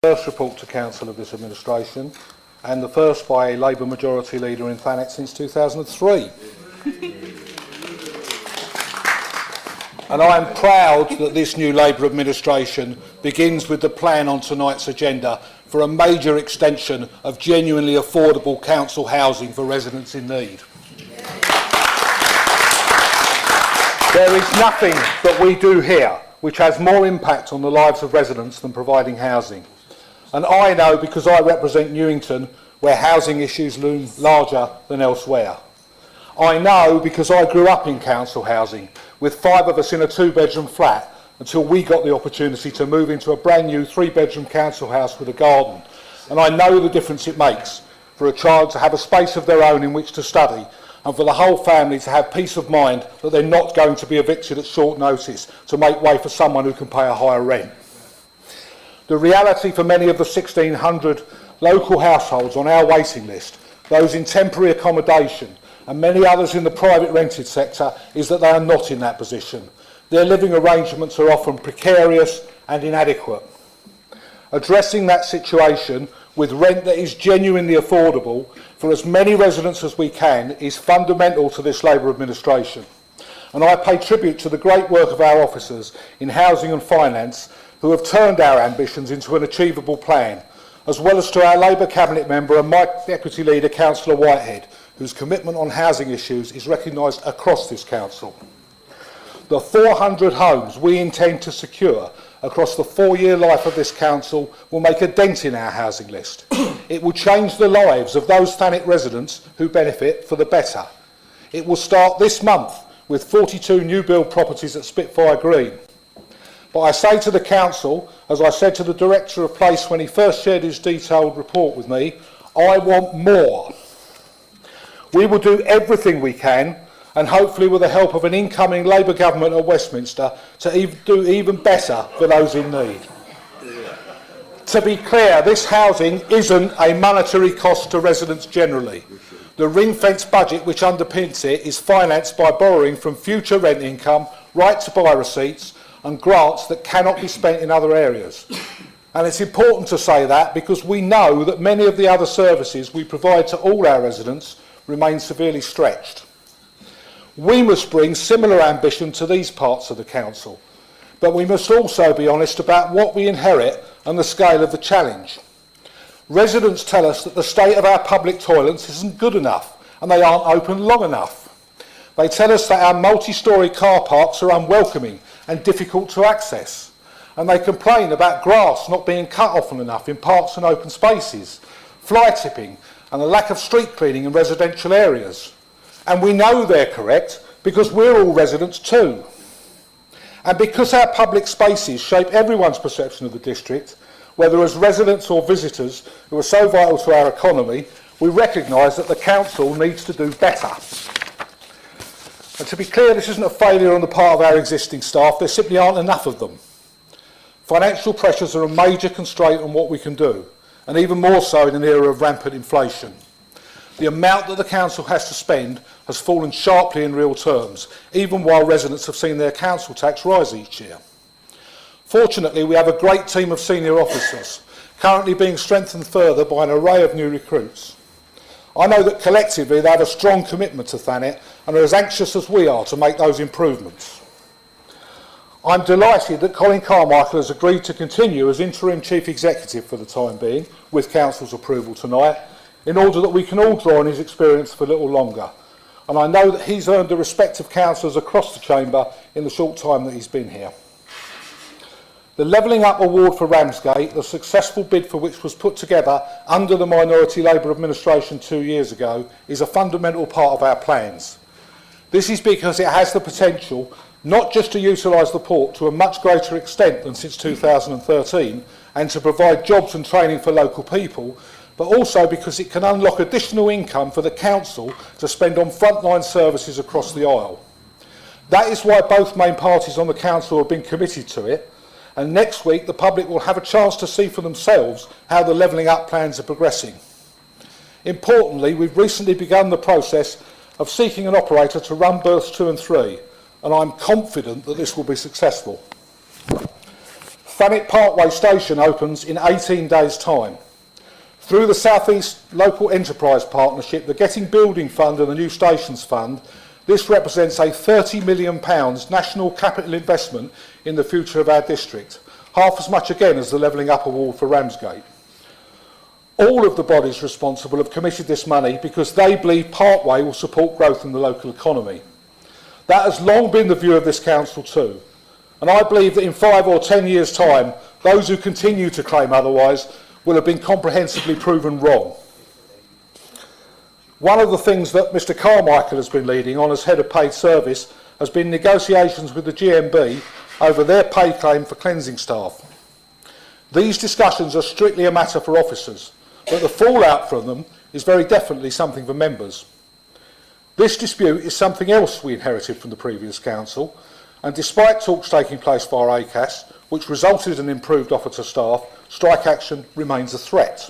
First report to Council of this administration, and the first by a Labour majority leader in Thanet since 2003. And I am proud that this new Labour administration begins with the plan on tonight's agenda for a major extension of genuinely affordable council housing for residents in need. There is nothing that we do here which has more impact on the lives of residents than providing housing. And I know because I represent Newington, where housing issues loom larger than elsewhere. I know because I grew up in council housing, with 5 of us in a 2-bedroom flat, until we got the opportunity to move into a brand new 3-bedroom council house with a garden. And I know the difference it makes for a child to have a space of their own in which to study, and for the whole family to have peace of mind that they're not going to be evicted at short notice to make way for someone who can pay a higher rent. The reality for many of the 1,600 local households on our waiting list, those in temporary accommodation and many others in the private rented sector, is that they are not in that position. Their living arrangements are often precarious and inadequate. Addressing that situation with rent that is genuinely affordable for as many residents as we can is fundamental to this Labour administration. And I pay tribute to the great work of our officers in housing and finance who have turned our ambitions into an achievable plan, as well as to our Labour Cabinet member and my Deputy Leader, Councillor Whitehead, whose commitment on housing issues is recognised across this council. The 400 homes we intend to secure across the 4-year life of this council will make a dent in our housing list. It will change the lives of those Thanet residents who benefit for the better. It will start this month with 42 new build properties at Spitfire Green. But I say to the council, as I said to the Director of Place when he first shared his detailed report with me, I want more. We will do everything we can, and hopefully with the help of an incoming Labour government at Westminster, to do even better for those in need. To be clear, this housing isn't a monetary cost to residents generally. The ring-fence budget which underpins it is financed by borrowing from future rent income, right-to-buy receipts and grants that cannot be spent in other areas. And it's important to say that because we know that many of the other services we provide to all our residents remain severely stretched. We must bring similar ambition to these parts of the council, but we must also be honest about what we inherit and the scale of the challenge. Residents tell us that the state of our public toilets isn't good enough and they aren't open long enough. They tell us that our multi-storey car parks are unwelcoming and difficult to access, and they complain about grass not being cut often enough in parks and open spaces, fly tipping and the lack of street cleaning in residential areas. And we know they're correct because we're all residents too. And because our public spaces shape everyone's perception of the district, whether as residents or visitors who are so vital to our economy, we recognise that the council needs to do better. And to be clear, this isn't a failure on the part of our existing staff, there simply aren't enough of them. Financial pressures are a major constraint on what we can do, and even more so in an era of rampant inflation. The amount that the council has to spend has fallen sharply in real terms, even while residents have seen their council tax rise each year. Fortunately, we have a great team of senior officers, currently being strengthened further by an array of new recruits. I know that collectively they have a strong commitment to Thanet and are as anxious as we are to make those improvements. I'm delighted that Colin Carmichael has agreed to continue as Interim Chief Executive for the time being, with Council's approval tonight, in order that we can all draw on his experience for a little longer. And I know that he's earned the respect of councillors across the chamber in the short time that he's been here. The Levelling Up Award for Ramsgate, the successful bid for which was put together under the Minority Labour administration 2 years ago, is a fundamental part of our plans. This is because it has the potential not just to utilise the port to a much greater extent than since 2013 and to provide jobs and training for local people, but also because it can unlock additional income for the council to spend on frontline services across the Isle. That is why both main parties on the council have been committed to it, and next week the public will have a chance to see for themselves how the Levelling Up plans are progressing. Importantly, we've recently begun the process of seeking an operator to run berths 2 and 3, and I'm confident that this will be successful. Thanet Parkway Station opens in 18 days' time. Through the South East Local Enterprise Partnership, the Getting Building Fund and the New Stations Fund, this represents a £30 million national capital investment in the future of our district, half as much again as the Levelling Up Award for Ramsgate. All of the bodies responsible have committed this money because they believe Parkway will support growth in the local economy. That has long been the view of this council too, and I believe that in 5 or 10 years' time, those who continue to claim otherwise will have been comprehensively proven wrong. One of the things that Mr Carmichael has been leading on as head of paid service has been negotiations with the GMB over their pay claim for cleansing staff. These discussions are strictly a matter for officers, but the fallout from them is very definitely something for members. This dispute is something else we inherited from the previous council, and despite talks taking place via ACAS, which resulted in improved offer to staff, strike action remains a threat.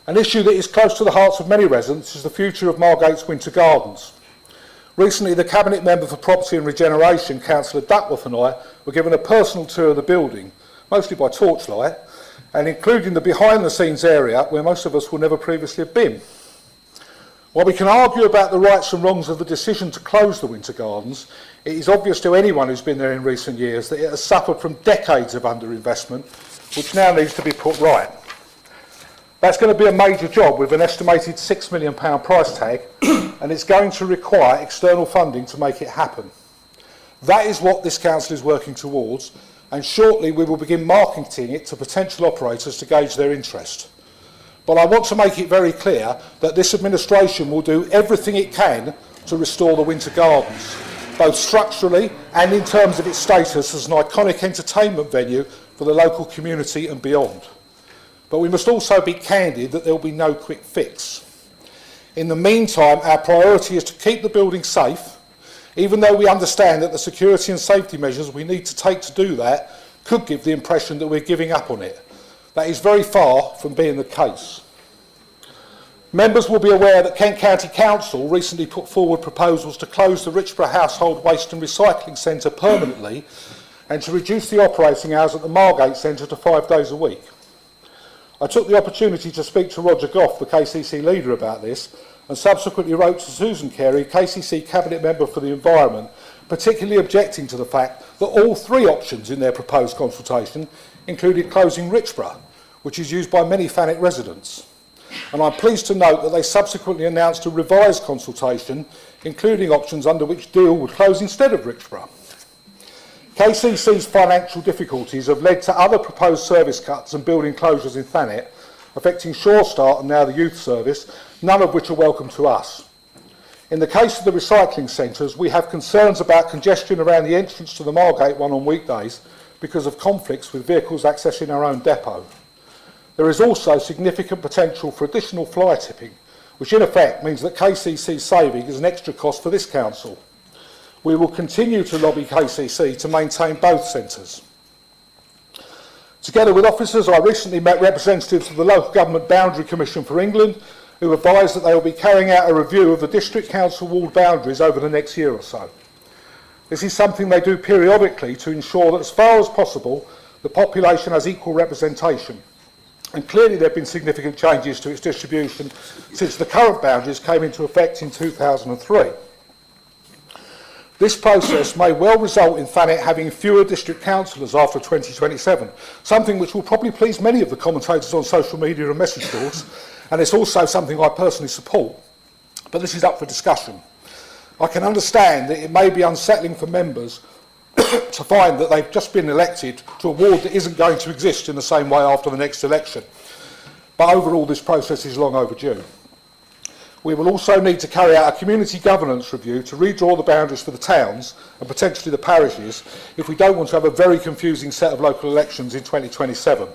An issue that is close to the hearts of many residents is the future of Margate's Winter Gardens. Recently, the Cabinet Member for Property and Regeneration, Councillor Duckworth, and I were given a personal tour of the building, mostly by torchlight, and including the behind-the-scenes area where most of us will never previously have been. While we can argue about the rights and wrongs of the decision to close the Winter Gardens, it is obvious to anyone who's been there in recent years that it has suffered from decades of underinvestment, which now needs to be put right. That's going to be a major job with an estimated £6 million price tag, and it's going to require external funding to make it happen. That is what this council is working towards, and shortly we will begin marketing it to potential operators to gauge their interest. But I want to make it very clear that this administration will do everything it can to restore the Winter Gardens, both structurally and in terms of its status as an iconic entertainment venue for the local community and beyond. But we must also be candid that there will be no quick fix. In the meantime, our priority is to keep the building safe, even though we understand that the security and safety measures we need to take to do that could give the impression that we're giving up on it. That is very far from being the case. Members will be aware that Kent County Council recently put forward proposals to close the Richborough Household Waste and Recycling Centre permanently and to reduce the operating hours at the Margate Centre to 5 days a week. I took the opportunity to speak to Roger Goff, the KCC leader, about this, and subsequently wrote to Susan Carey, KCC Cabinet Member for the Environment, particularly objecting to the fact that all 3 options in their proposed consultation included closing Richborough, which is used by many Thanet residents. And I'm pleased to note that they subsequently announced a revised consultation, including options under which Deal would close instead of Richborough. KCC's financial difficulties have led to other proposed service cuts and building closures in Thanet, affecting Shore Start and now the youth service, none of which are welcome to us. In the case of the recycling centres, we have concerns about congestion around the entrance to the Margate one on weekdays because of conflicts with vehicles accessing our own depot. There is also significant potential for additional fly tipping, which in effect means that KCC's saving is an extra cost for this council. We will continue to lobby KCC to maintain both centres. Together with officers, I recently met representatives of the Local Government Boundary Commission for England, who advised that they will be carrying out a review of the District Council ward boundaries over the next year or so. This is something they do periodically to ensure that as far as possible the population has equal representation. And clearly there have been significant changes to its distribution since the current boundaries came into effect in 2003. This process may well result in Thanet having fewer district councillors after 2027, something which will probably please many of the commentators on social media and message boards, and it's also something I personally support. But this is up for discussion. I can understand that it may be unsettling for members to find that they've just been elected to a ward that isn't going to exist in the same way after the next election. But overall, this process is long overdue. We will also need to carry out a community governance review to redraw the boundaries for the towns and potentially the parishes if we don't want to have a very confusing set of local elections in 2027.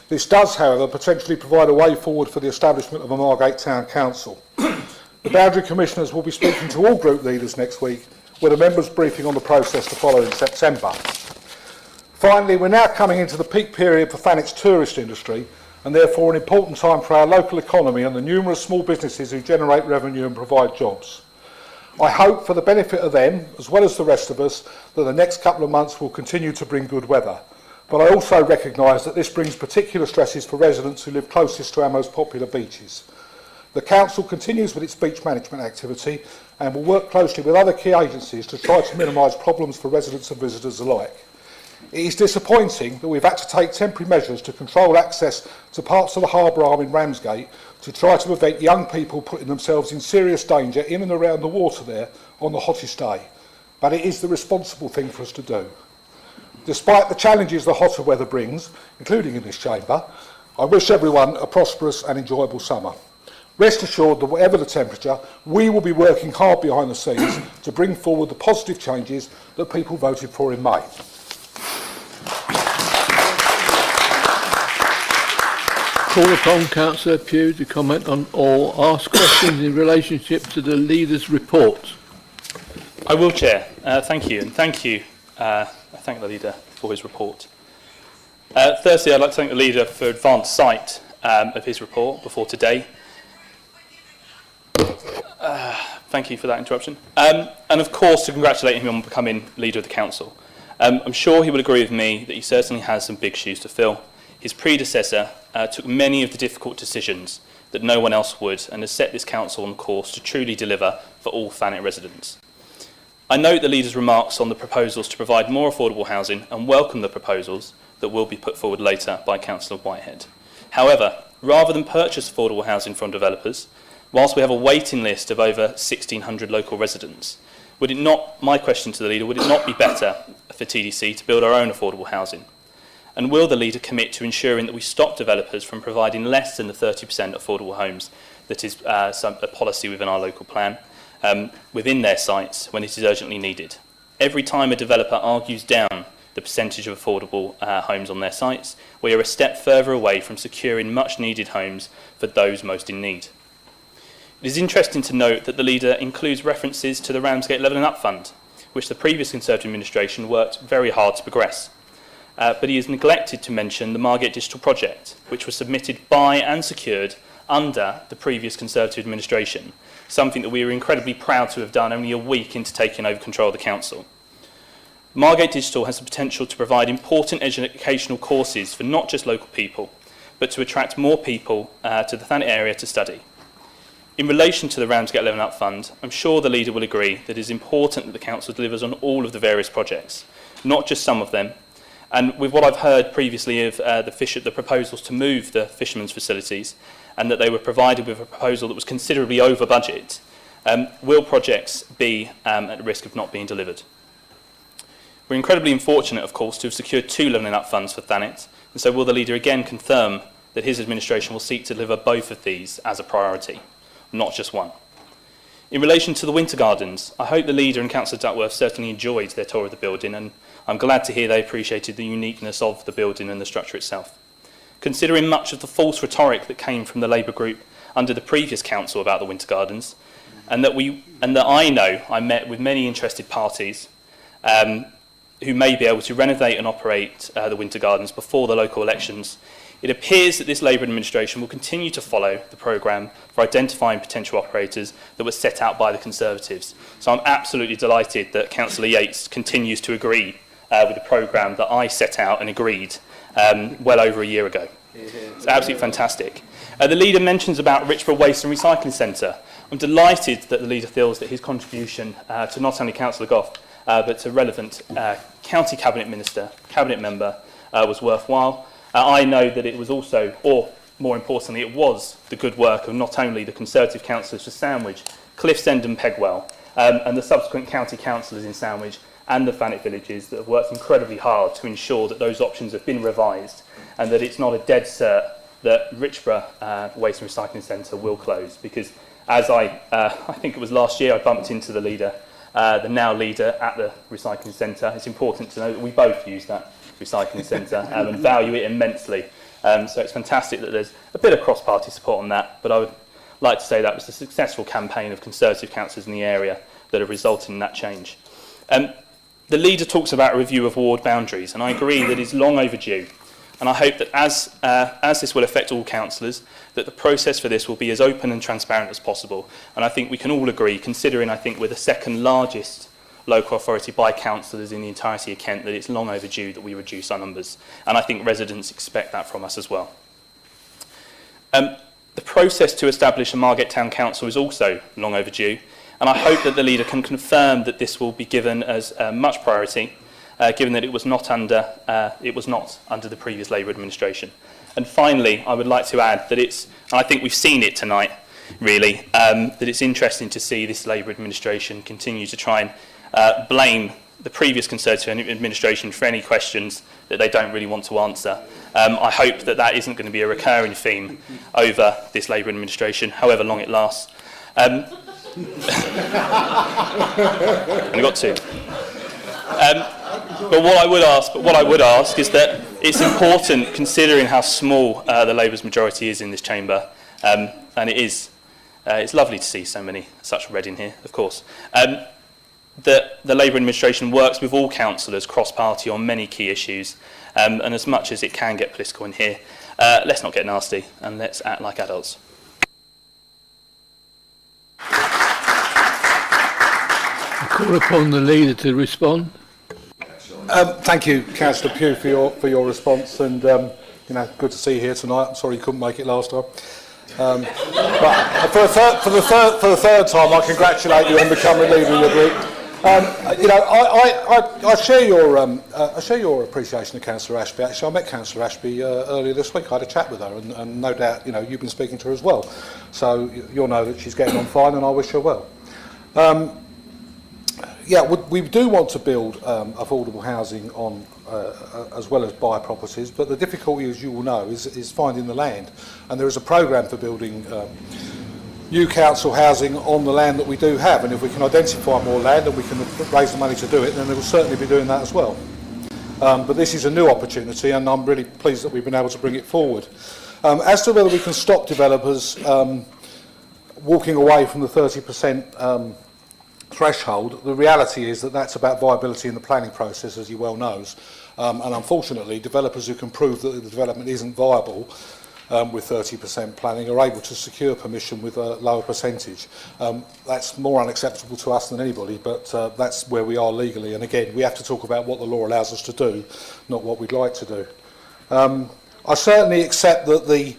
This does, however, potentially provide a way forward for the establishment of a Margate Town Council. The Boundary Commissioners will be speaking to all group leaders next week, with a members' briefing on the process to follow in September. Finally, we're now coming into the peak period for Thanet's tourist industry, and therefore an important time for our local economy and the numerous small businesses who generate revenue and provide jobs. I hope, for the benefit of them, as well as the rest of us, that the next couple of months will continue to bring good weather. But I also recognise that this brings particular stresses for residents who live closest to our most popular beaches. The Council continues with its beach management activity and will work closely with other key agencies to try to minimise problems for residents and visitors alike. It is disappointing that we've had to take temporary measures to control access to parts of the harbour arm in Ramsgate to try to prevent young people putting themselves in serious danger in and around the water there on the hottest day. But it is the responsible thing for us to do. Despite the challenges the hotter weather brings, including in this chamber, I wish everyone a prosperous and enjoyable summer. Rest assured that whatever the temperature, we will be working hard behind the scenes to bring forward the positive changes that people voted for in May. Call upon Councillor Pugh to comment on or ask questions in relationship to the Leader's report. I will, Chair. Thank you, and thank you. I thank the Leader for his report. Firstly, I'd like to thank the Leader for advance sight of his report before today. Thank you for that interruption. And of course, to congratulate him on becoming Leader of the Council. I'm sure he would agree with me that he certainly has some big shoes to fill. His predecessor took many of the difficult decisions that no one else would and has set this council on course to truly deliver for all Thanet residents. I note the Leader's remarks on the proposals to provide more affordable housing and welcome the proposals that will be put forward later by Councillor Whitehead. However, rather than purchase affordable housing from developers, whilst we have a waiting list of over 1,600 local residents, would it not, my question to the Leader, would it not be better for TDC to build our own affordable housing? And will the Leader commit to ensuring that we stop developers from providing less than the 30% affordable homes that is a policy within our local plan within their sites when it is urgently needed? Every time a developer argues down the percentage of affordable homes on their sites, we are a step further away from securing much needed homes for those most in need. It is interesting to note that the Leader includes references to the Ramsgate Levelling Up Fund, which the previous Conservative administration worked very hard to progress. But he has neglected to mention the Margate Digital Project, which was submitted by and secured under the previous Conservative administration, something that we are incredibly proud to have done only a week into taking over control of the council. Margate Digital has the potential to provide important educational courses for not just local people, but to attract more people to the Thanet area to study. In relation to the Ramsgate Levelling Up Fund, I'm sure the Leader will agree that it is important that the council delivers on all of the various projects, not just some of them. And with what I've heard previously of the proposals to move the fishermen's facilities, and that they were provided with a proposal that was considerably over budget, will projects be at risk of not being delivered? We're incredibly unfortunate, of course, to have secured 2 Levelling Up funds for Thanet, and so will the Leader again confirm that his administration will seek to deliver both of these as a priority, not just one? In relation to the Winter Gardens, I hope the Leader and Councillor Duckworth certainly enjoyed their tour of the building, and I'm glad to hear they appreciated the uniqueness of the building and the structure itself. Considering much of the false rhetoric that came from the Labour group under the previous council about the Winter Gardens, and that I met with many interested parties who may be able to renovate and operate the Winter Gardens before the local elections, it appears that this Labour administration will continue to follow the programme for identifying potential operators that was set out by the Conservatives. So I'm absolutely delighted that Councillor Yates continues to agree with the programme that I set out and agreed well over a year ago. It's absolutely fantastic. The Leader mentions about Richborough Waste and Recycling Centre. I'm delighted that the Leader feels that his contribution to not only Councillor Gough, but to relevant county cabinet member was worthwhile. I know that it was also, or more importantly, it was the good work of not only the Conservative councillors for Sandwich, Cliffsend and Pegwell, and the subsequent county councillors in Sandwich and the Thanet villages that have worked incredibly hard to ensure that those options have been revised and that it's not a dead cert that Richborough Waste and Recycling Centre will close. Because as I think it was last year, I bumped into the Leader, the now Leader at the recycling centre. It's important to know that we both use that recycling centre and value it immensely. So it's fantastic that there's a bit of cross-party support on that, but I would like to say that was a successful campaign of Conservative councillors in the area that have resulted in that change. The Leader talks about a review of ward boundaries, and I agree that it's long overdue. And I hope that as this will affect all councillors, that the process for this will be as open and transparent as possible. And I think we can all agree, considering I think we're the second largest local authority by councillors in the entirety of Kent, that it's long overdue that we reduce our numbers. And I think residents expect that from us as well. The process to establish a Margate Town Council is also long overdue. And I hope that the leader can confirm that this will be given as much priority, given that it was not under the previous Labour administration. And finally, I would like to add that and I think we've seen it tonight, really, that it's interesting to see this Labour administration continue to try and blame the previous Conservative administration for any questions that they don't really want to answer. I hope that that isn't going to be a recurring theme over this Labour administration, however long it lasts. Only got two. But what I would ask is that it's important, considering how small the Labour's majority is in this chamber, and it's lovely to see such red in here, of course, that the Labour administration works with all councillors cross-party on many key issues, and as much as it can get political in here, let's not get nasty and let's act like adults. I call upon the leader to respond. Thank you, Councillor Pugh, for your response, and good to see you here tonight. I'm sorry you couldn't make it last time. But for the third time, I congratulate you on becoming leader of your group. I share your appreciation of Councillor Ashby. Actually, I met Councillor Ashby earlier this week. I had a chat with her, and no doubt, you've been speaking to her as well. So you'll know that she's getting on fine, and I wish her well. We do want to build affordable housing on as well as buy properties, but the difficulty, as you will know, is finding the land. And there is a programme for building new council housing on the land that we do have, and if we can identify more land and we can raise the money to do it, then they will certainly be doing that as well. But this is a new opportunity, and I'm really pleased that we've been able to bring it forward. As to whether we can stop developers walking away from the 30% threshold, the reality is that that's about viability in the planning process, as you well knows. And unfortunately, developers who can prove that the development isn't viable with 30% planning are able to secure permission with a lower percentage. That's more unacceptable to us than anybody, but that's where we are legally. And again, we have to talk about what the law allows us to do, not what we'd like to do. I certainly accept that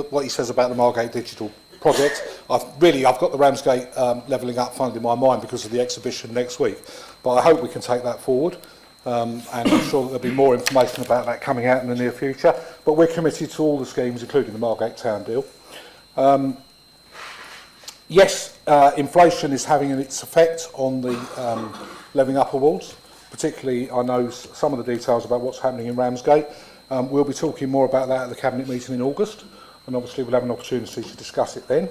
what he says about the Margate Digital project. I've got the Ramsgate levelling up fund in my mind because of the exhibition next week, but I hope we can take that forward, and I'm sure that there'll be more information about that coming out in the near future, but we're committed to all the schemes, including the Margate Town deal. Yes, inflation is having its effect on the levelling up awards, particularly I know some of the details about what's happening in Ramsgate. We'll be talking more about that at the Cabinet meeting in August, and obviously we'll have an opportunity to discuss it then.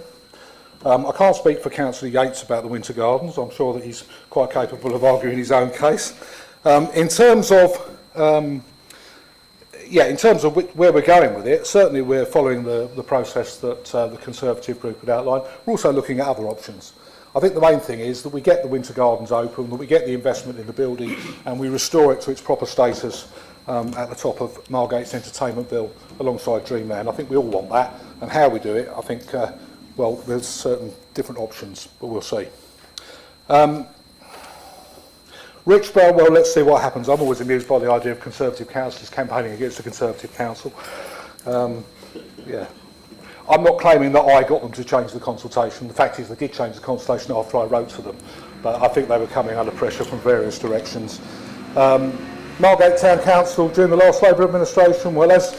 I can't speak for Councillor Yates about the Winter Gardens. I'm sure that he's quite capable of arguing his own case. In terms of where we're going with it, certainly we're following the process that the Conservative group had outlined. We're also looking at other options. I think the main thing is that we get the Winter Gardens open, that we get the investment in the building, and we restore it to its proper status at the top of Margate's entertainment bill alongside Dreamland. I think we all want that, and how we do it, I think, there's certain different options, but we'll see. Richborough, well, let's see what happens. I'm always amused by the idea of Conservative councillors campaigning against the Conservative council. I'm not claiming that I got them to change the consultation. The fact is they did change the consultation after I wrote to them, but I think they were coming under pressure from various directions. Margate Town Council during the last Labour administration, well, as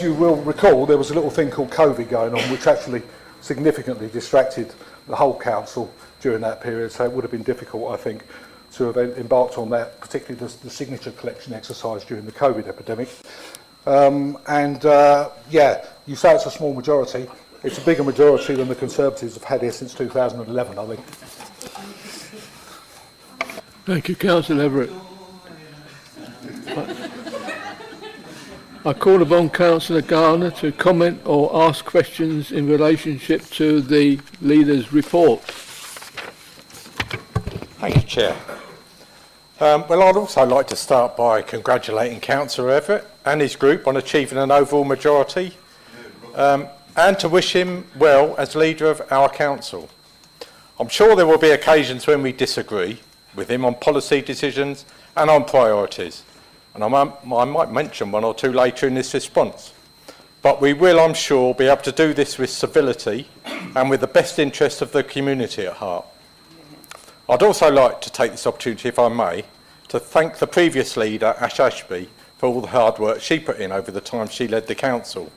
you will recall, there was a little thing called COVID going on, which actually significantly distracted the whole council during that period, so it would have been difficult, I think, to have embarked on that, particularly the signature collection exercise during the COVID epidemic. You say it's a small majority. It's a bigger majority than the Conservatives have had here since 2011, I think. Thank you, Councillor Everett. I call upon Councillor Garner to comment or ask questions in relationship to the Leader's report. Thank you, Chair. Well, I'd also like to start by congratulating Councillor Everett and his group on achieving an overall majority, and to wish him well as leader of our council. I'm sure there will be occasions when we disagree with him on policy decisions and on priorities, and I might mention one or two later in this response. But we will, I'm sure, be able to do this with civility and with the best interest of the community at heart. I'd also like to take this opportunity, if I may, to thank the previous leader, Ash Ashby, for all the hard work she put in over the time she led the council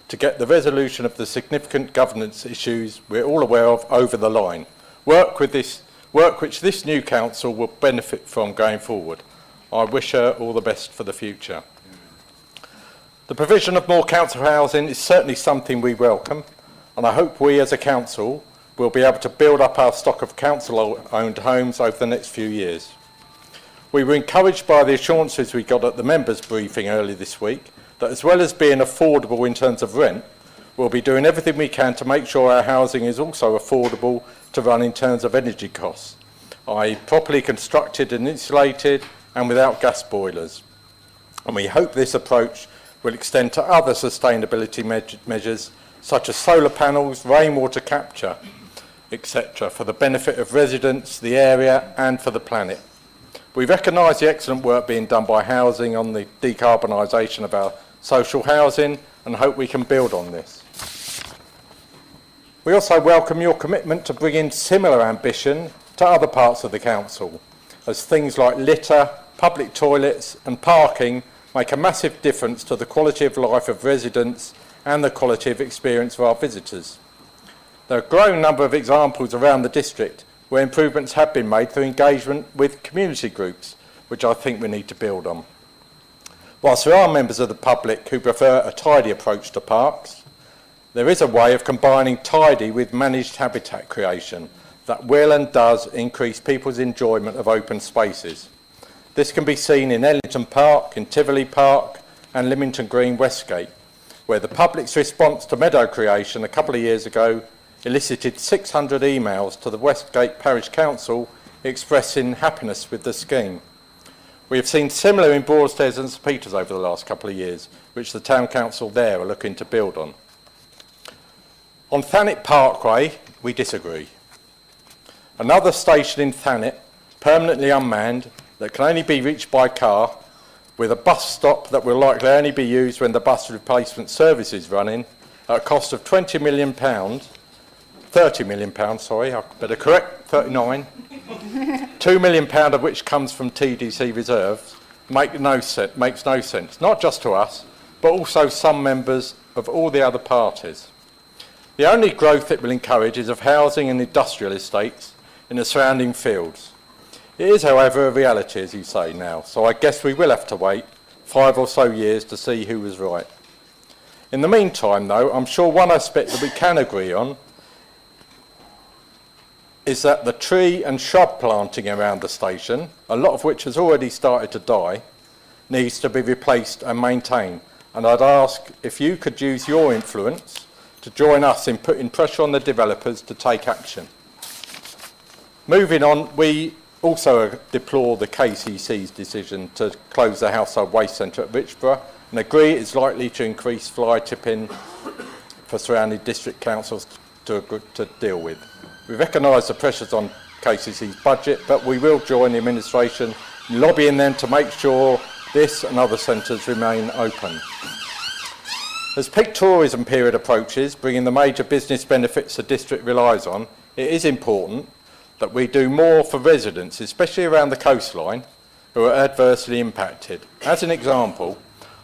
to get the resolution of the significant governance issues we're all aware of over the line. Work which this new council will benefit from going forward. I wish her all the best for the future. The provision of more council housing is certainly something we welcome, and I hope we as a council will be able to build up our stock of council-owned homes over the next few years. We were encouraged by the assurances we got at the members' briefing earlier this week that, as well as being affordable in terms of rent, we'll be doing everything we can to make sure our housing is also affordable to run in terms of energy costs, i.e. properly constructed and insulated and without gas boilers. And we hope this approach will extend to other sustainability measures such as solar panels, rainwater capture, etc., for the benefit of residents, the area and for the planet. We recognise the excellent work being done by housing on the decarbonisation of our social housing and hope we can build on this. We also welcome your commitment to bring in similar ambition to other parts of the council, as things like litter, public toilets and parking make a massive difference to the quality of life of residents and the quality of experience for our visitors. There are a growing number of examples around the district where improvements have been made through engagement with community groups, which I think we need to build on. Whilst there are members of the public who prefer a tidy approach to parks, there is a way of combining tidy with managed habitat creation that will and does increase people's enjoyment of open spaces. This can be seen in Ellington Park, in Tivoli Park and Lymington Green Westgate, where the public's response to meadow creation a couple of years ago elicited 600 emails to the Westgate Parish Council expressing happiness with the scheme. We have seen similar in Broadstairs and St Peters over the last couple of years, which the Town Council there are looking to build on. On Thanet Parkway, we disagree. Another station in Thanet, permanently unmanned, that can only be reached by car, with a bus stop that will likely only be used when the bus replacement service is running, at a cost of £30 million, I better correct, 39, £2 million of which comes from TDC reserves, makes no sense, not just to us, but also some members of all the other parties. The only growth it will encourage is of housing and industrial estates in the surrounding fields. It is, however, a reality, as you say now, so I guess we will have to wait 5 or so years to see who was right. In the meantime, though, I'm sure one aspect that we can agree on is that the tree and shrub planting around the station, a lot of which has already started to die, needs to be replaced and maintained. And I'd ask if you could use your influence to join us in putting pressure on the developers to take action. Moving on, we also deplore the KCC's decision to close the household waste centre at Richborough and agree it's likely to increase fly tipping for surrounding district councils to deal with. We recognise the pressures on KCC's budget, but we will join the administration in lobbying them to make sure this and other centres remain open. As peak tourism period approaches, bringing the major business benefits the district relies on, it is important that we do more for residents, especially around the coastline, who are adversely impacted. As an example,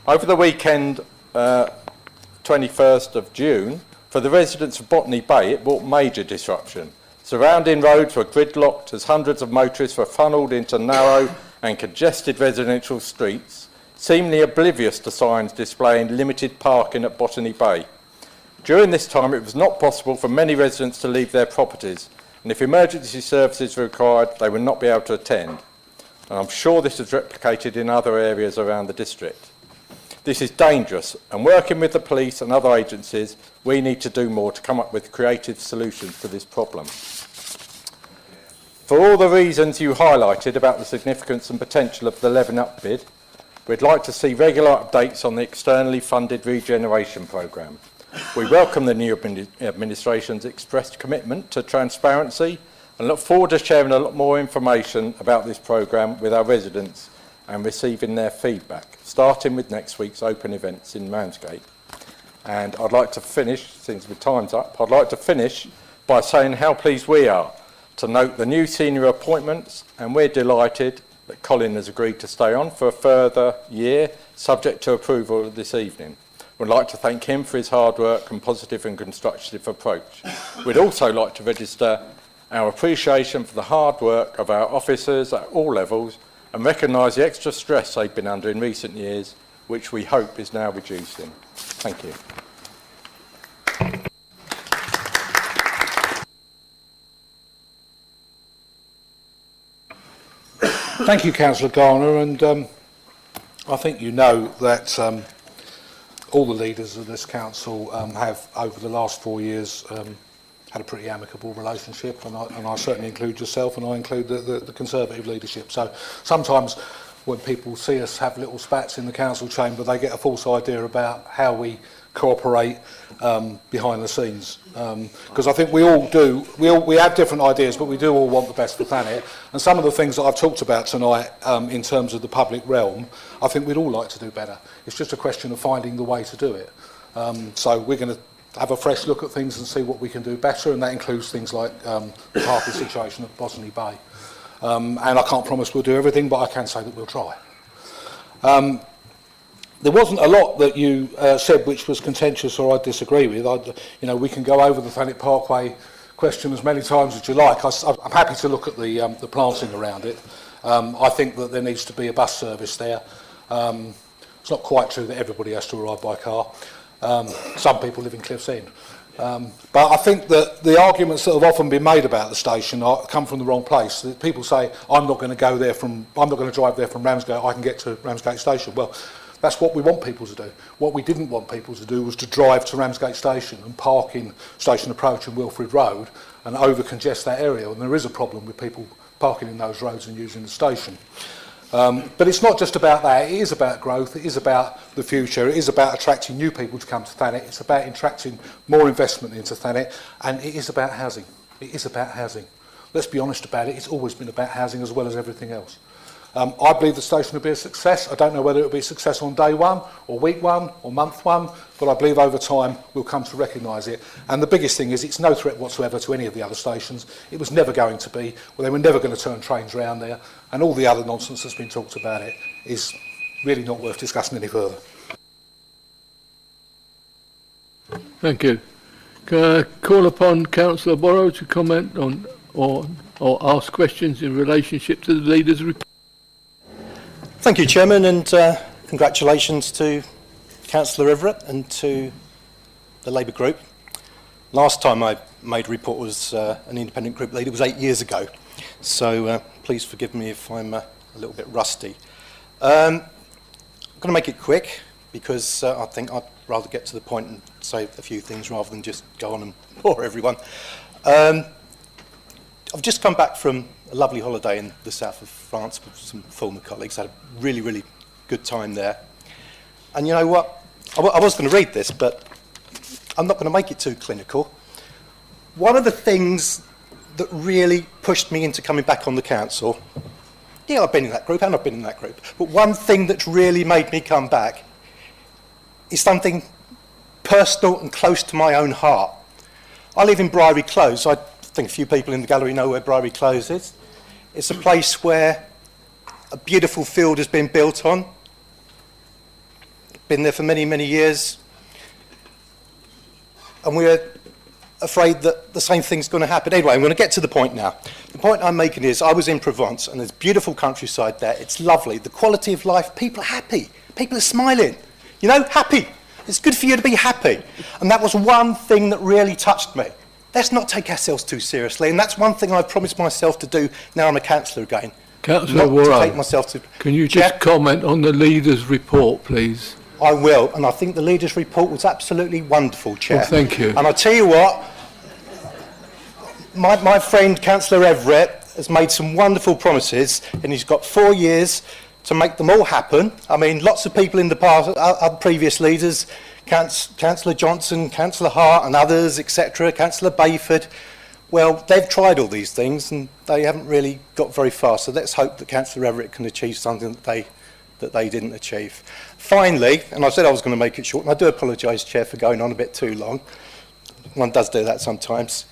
over the weekend, 21st of June, for the residents of Botany Bay, it brought major disruption. Surrounding roads were gridlocked as hundreds of motorists were funnelled into narrow and congested residential streets, seemingly oblivious to signs displaying limited parking at Botany Bay. During this time, it was not possible for many residents to leave their properties, and if emergency services were required, they would not be able to attend. And I'm sure this is replicated in other areas around the district. This is dangerous, and working with the police and other agencies, we need to do more to come up with creative solutions to this problem. For all the reasons you highlighted about the significance and potential of the Levelling Up bid, we'd like to see regular updates on the externally funded regeneration programme. We welcome the new administration's expressed commitment to transparency and look forward to sharing a lot more information about this programme with our residents and receiving their feedback, starting with next week's open events in Ramsgate. And I'd like to finish, since the time's up, I'd like to finish by saying how pleased we are to note the new senior appointments, and we're delighted that Colin has agreed to stay on for a further year, subject to approval this evening. We'd like to thank him for his hard work and positive and constructive approach. We'd also like to register our appreciation for the hard work of our officers at all levels and recognise the extra stress they've been under in recent years, which we hope is now reducing. Thank you. Thank you, Councillor Garner, and I think you know that all the leaders of this council have, over the last 4 years, had a pretty amicable relationship, and I certainly include yourself, and I include the Conservative leadership. So sometimes when people see us have little spats in the council chamber, they get a false idea about how we cooperate behind the scenes, because I think we all do. We have different ideas, but we do all want the best for Thanet. And some of the things that I've talked about tonight, in terms of the public realm, I think we'd all like to do better. It's just a question of finding the way to do it. So we're going to have a fresh look at things and see what we can do better, and that includes things like the parking situation at Bosney Bay. And I can't promise we'll do everything, but I can say that we'll try. There wasn't a lot that you said which was contentious or I disagree with. We can go over the Thanet Parkway question as many times as you like. I'm happy to look at the planting around it. I think that there needs to be a bus service there. It's not quite true that everybody has to arrive by car. Some people live in Cliff's End. But I think that the arguments that have often been made about the station come from the wrong place. People say, I'm not going to drive there from Ramsgate, I can get to Ramsgate Station. Well, that's what we want people to do. What we didn't want people to do was to drive to Ramsgate Station and park in Station Approach and Wilfrid Road and over-congest that area. And there is a problem with people parking in those roads and using the station. But it's not just about that. It is about growth. It is about the future. It is about attracting new people to come to Thanet. It's about attracting more investment into Thanet. And it is about housing. It is about housing. Let's be honest about it. It's always been about housing as well as everything else. I believe the station will be a success. I don't know whether it will be a success on day one or week one or month one, but I believe over time we'll come to recognise it. And the biggest thing is it's no threat whatsoever to any of the other stations. It was never going to be. Well, they were never going to turn trains around there. And all the other nonsense that's been talked about it is really not worth discussing any further. Thank you. Can I call upon Councillor Borrow to comment on or ask questions in relationship to the leader's report? Thank you, Chairman, and congratulations to Councillor Everett and to the Labour group. Last time I made a report was an independent group leader. It was 8 years ago, so please forgive me if I'm a little bit rusty. I'm going to make it quick because I think I'd rather get to the point and say a few things rather than just go on and bore everyone. I've just come back from a lovely holiday in the south of France with some former colleagues. Had a really, really good time there. And you know what? I was going to read this, but I'm not going to make it too clinical. One of the things that really pushed me into coming back on the council, yeah, I've been in that group and I've been in that group, but one thing that's really made me come back is something personal and close to my own heart. I live in Briery Close. I think a few people in the gallery know where Briery Close is. It's a place where a beautiful field has been built on. Been there for many, many years. And we're afraid that the same thing's going to happen. Anyway, I'm going to get to the point now. The point I'm making is I was in Provence and there's beautiful countryside there. It's lovely. The quality of life, people are happy. People are smiling. You know, happy. It's good for you to be happy. And that was one thing that really touched me. Let's not take ourselves too seriously, and that's one thing I've promised myself to do now I'm a councillor again. Councillor Warren, can you just comment on the leader's report, please? I will, and I think the leader's report was absolutely wonderful, Chair. Well, thank you. And I tell you what, my friend Councillor Everett has made some wonderful promises, and he's got 4 years to make them all happen. I mean, lots of people in the past, other previous leaders, Councillor Johnson, Councillor Hart and others, etc., Councillor Bayford, well, they've tried all these things and they haven't really got very far. So let's hope that Councillor Everett can achieve something that they didn't achieve. Finally, and I said I was going to make it short, and I do apologise, Chair, for going on a bit too long. One does do that sometimes.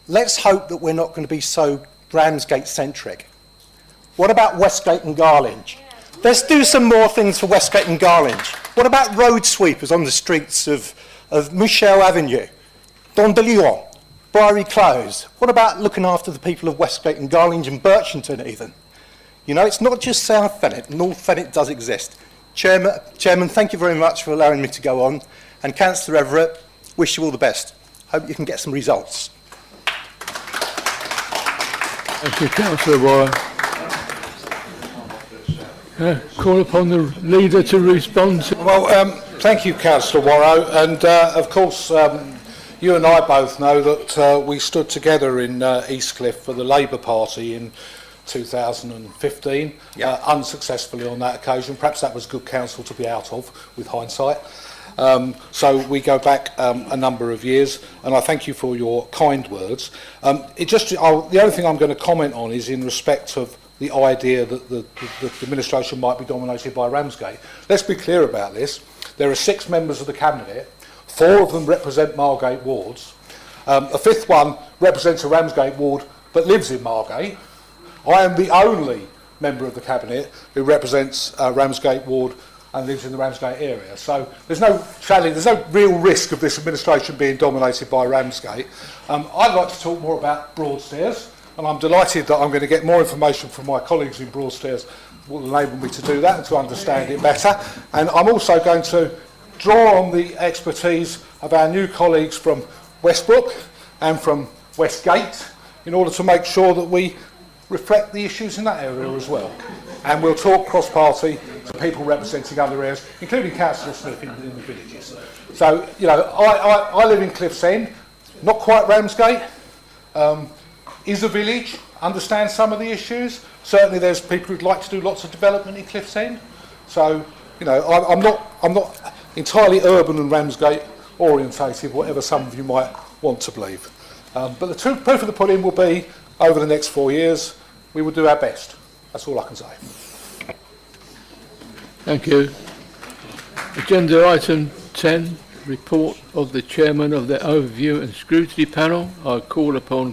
Let's hope that we're not going to be so Ramsgate-centric. What about Westgate and Garlinge? Let's do some more things for Westgate and Garlinge. What about road sweepers on the streets of Michel Avenue, Don de Leon, Briery Close? What about looking after the people of Westgate and Garlinge and Birchington even? You know, it's not just South Fenwick, North Fenwick does exist. Chairman, thank you very much for allowing me to go on. And Councillor Everett, wish you all the best. Hope you can get some results. Thank you, Councillor Warren. Call upon the leader to respond. Well, thank you, Councillor Warrow. And of course, you and I both know that we stood together in Eastcliff for the Labour Party in 2015, unsuccessfully on that occasion. Perhaps that was good counsel to be out of, with hindsight. So we go back a number of years, and I thank you for your kind words. The only thing I'm going to comment on is in respect of the idea that the administration might be dominated by Ramsgate. Let's be clear about this. There are 6 members of the Cabinet, 4 of them represent Margate wards. A 5th one represents a Ramsgate ward but lives in Margate. I am the only member of the Cabinet who represents Ramsgate ward and lives in the Ramsgate area. So there's no challenge, there's no real risk of this administration being dominated by Ramsgate. I'd like to talk more about Broadstairs, and I'm delighted that I'm going to get more information from my colleagues in Broadstairs will enable me to do that and to understand it better. And I'm also going to draw on the expertise of our new colleagues from Westbrook and from Westgate in order to make sure that we reflect the issues in that area as well. And we'll talk cross-party to people representing other areas, including Councillor Smith in the villages. So, you know, I live in Cliffs End, not quite Ramsgate, is a village, understand some of the issues. Certainly there's people who'd like to do lots of development in Cliffs End. So, you know, I'm not entirely urban and Ramsgate orientated, whatever some of you might want to believe. But the proof of the pudding will be, over the next 4 years, we will do our best. That's all I can say. Thank you. Agenda item 10, report of the chairman of the overview and scrutiny panel. I call upon